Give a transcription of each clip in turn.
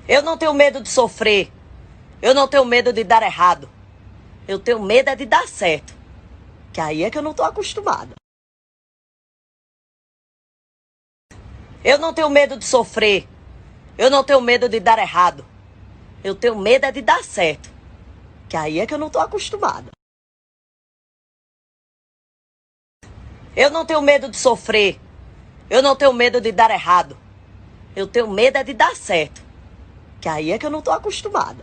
Eu não tenho medo de sofrer. Eu não tenho medo de dar errado. Eu tenho medo é de dar certo. Que aí é que eu não tô acostumada. Eu não tenho medo de sofrer. Eu não tenho medo de dar errado. Eu tenho medo é de dar certo. Que aí é que eu não tô acostumada. Eu não tenho medo de sofrer. Eu não tenho medo de dar errado. Eu tenho medo é de dar certo. Que aí é que eu não tô acostumada.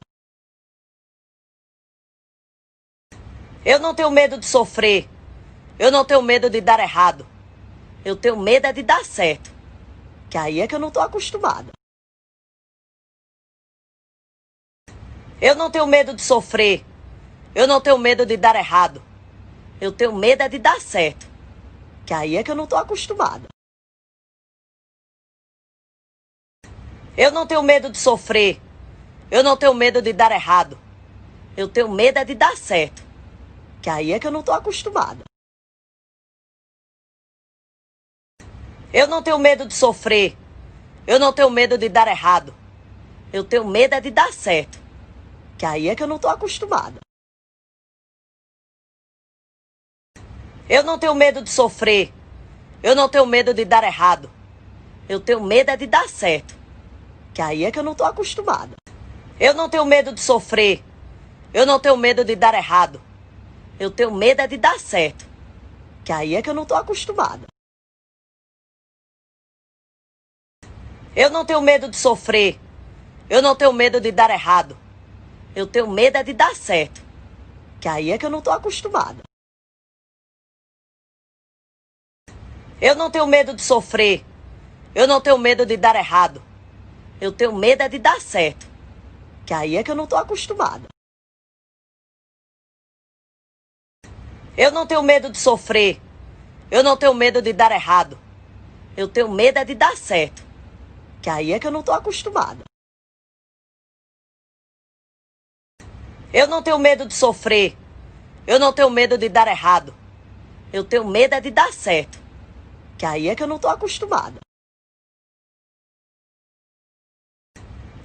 Eu não tenho medo de sofrer. Eu não tenho medo de dar errado. Eu tenho medo é de dar certo. Que aí é que eu não tô acostumada. Eu não tenho medo de sofrer. Eu não tenho medo de dar errado. Eu tenho medo é de dar certo. Que aí é que eu não tô acostumada. Eu não tenho medo de sofrer. Eu não tenho medo de dar errado. Eu tenho medo é de dar certo. Que aí é que eu não tô acostumada. Eu não tenho medo de sofrer. Eu não tenho medo de dar errado. Eu tenho medo é de dar certo. Que aí é que eu não tô acostumada. Eu não tenho medo de sofrer. Eu não tenho medo de dar errado. Eu tenho medo é de dar certo. Que aí é que eu não tô acostumada. Eu não tenho medo de sofrer. Eu não tenho medo de dar errado. Eu tenho medo é de dar certo. Que aí é que eu não tô acostumada. Eu não tenho medo de sofrer. Eu não tenho medo de dar errado. Eu tenho medo é de dar certo. Que aí é que eu não tô acostumada. Eu não tenho medo de sofrer. Eu não tenho medo de dar errado. Eu tenho medo é de dar certo. Que aí é que eu não tô acostumada. Eu não tenho medo de sofrer. Eu não tenho medo de dar errado. Eu tenho medo é de dar certo. Que aí é que eu não tô acostumada. Eu não tenho medo de sofrer. Eu não tenho medo de dar errado. Eu tenho medo é de dar certo. Que aí é que eu não tô acostumada.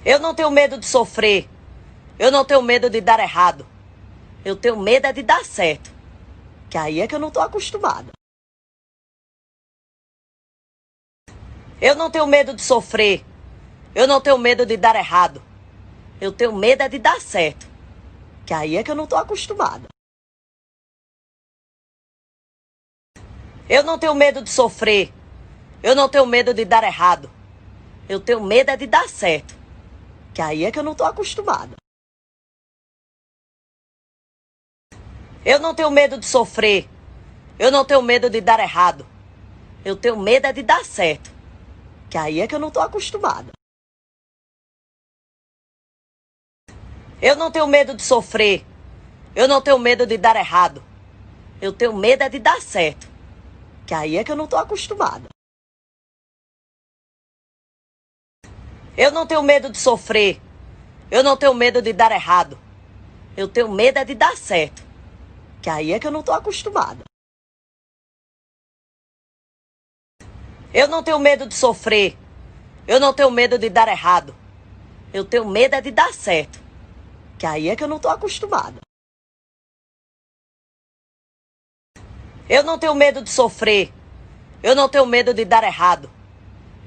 Eu não tenho medo de sofrer. Eu não tenho medo de dar errado. Eu tenho medo é de dar certo. Que aí é que eu não tô acostumada. Eu não tenho medo de sofrer. Eu não tenho medo de dar errado. Eu tenho medo é de dar certo. Que aí é que eu não tô acostumada. Eu não tenho medo de sofrer. Eu não tenho medo de dar errado. Eu tenho medo é de dar certo. Que aí é que eu não tô acostumada. Eu não tenho medo de sofrer. Eu não tenho medo de dar errado. Eu tenho medo é de dar certo. Que aí é que eu não tô acostumada. Eu não tenho medo de sofrer. Eu não tenho medo de dar errado. Eu tenho medo é de dar certo. Que aí é que eu não tô acostumada. Eu não tenho medo de sofrer. Eu não tenho medo de dar errado. Eu tenho medo é de dar certo. Que aí é que eu não tô acostumada. Eu não tenho medo de sofrer. Eu não tenho medo de dar errado. Eu tenho medo é de dar certo. Que aí é que eu não tô acostumada. Eu não tenho medo de sofrer. Eu não tenho medo de dar errado.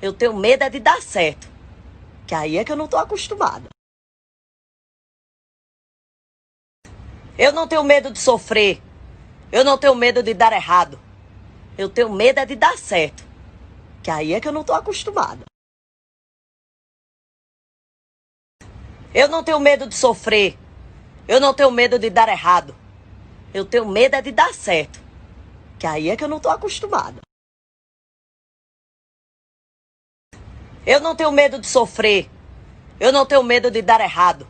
Eu tenho medo é de dar certo. Que aí é que eu não tô acostumada. Eu não tenho medo de sofrer. Eu não tenho medo de dar errado. Eu tenho medo é de dar certo. Que aí é que eu não tô acostumada. Eu não tenho medo de sofrer. Eu não tenho medo de dar errado. Eu tenho medo é de dar certo. Que aí é que eu não tô acostumada. Eu não tenho medo de sofrer. Eu não tenho medo de dar errado.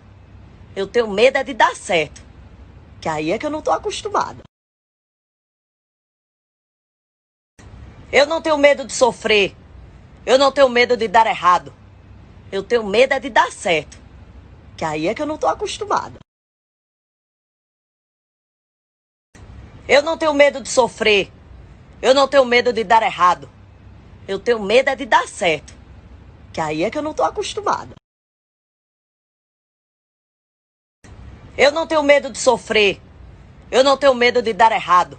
Eu tenho medo é de dar certo. Que aí é que eu não tô acostumada. Eu não tenho medo de sofrer. Eu não tenho medo de dar errado. Eu tenho medo é de dar certo. Que aí é que eu não tô acostumada. Eu não tenho medo de sofrer. Eu não tenho medo de dar errado. Eu tenho medo é de dar certo. Que aí é que eu não tô acostumada. Eu não tenho medo de sofrer. Eu não tenho medo de dar errado.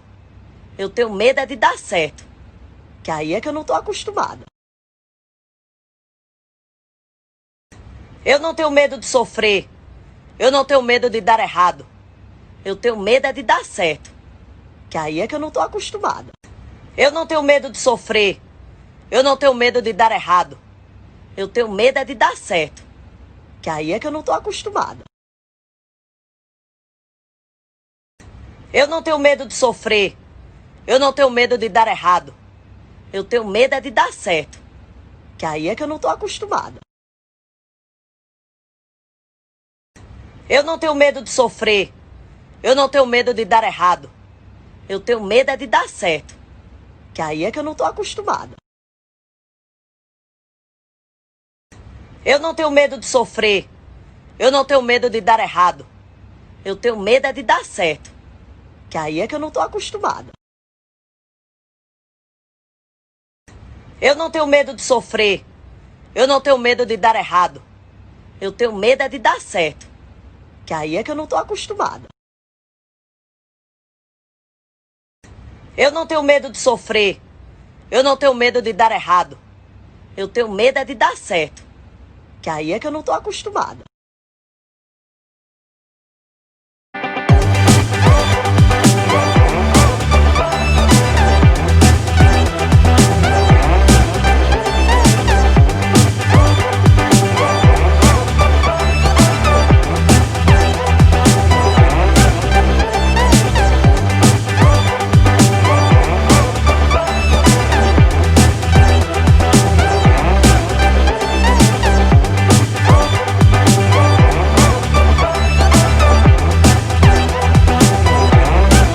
Eu tenho medo é de dar certo. Que aí é que eu não tô acostumada. Eu não tenho medo de sofrer. Eu não tenho medo de dar errado. Eu tenho medo é de dar certo. Que aí é que eu não tô acostumada. Eu não tenho medo de sofrer. Eu não tenho medo de dar errado. Eu tenho medo é de dar certo. Que aí é que eu não tô acostumada. Eu não tenho medo de sofrer. Eu não tenho medo de dar errado. Eu tenho medo é de dar certo. Que aí é que eu não tô acostumada. Eu não tenho medo de sofrer. Eu não tenho medo de dar errado. Eu tenho medo é de dar certo. Que aí é que eu não tô acostumada. Eu não tenho medo de sofrer. Eu não tenho medo de dar errado. Eu tenho medo é de dar certo. Que aí é que eu não tô acostumada. Eu não tenho medo de sofrer. Eu não tenho medo de dar errado. Eu tenho medo é de dar certo. Que aí é que eu não tô acostumada. Eu não tenho medo de sofrer. Eu não tenho medo de dar errado. Eu tenho medo é de dar certo. Que aí é que eu não tô acostumada.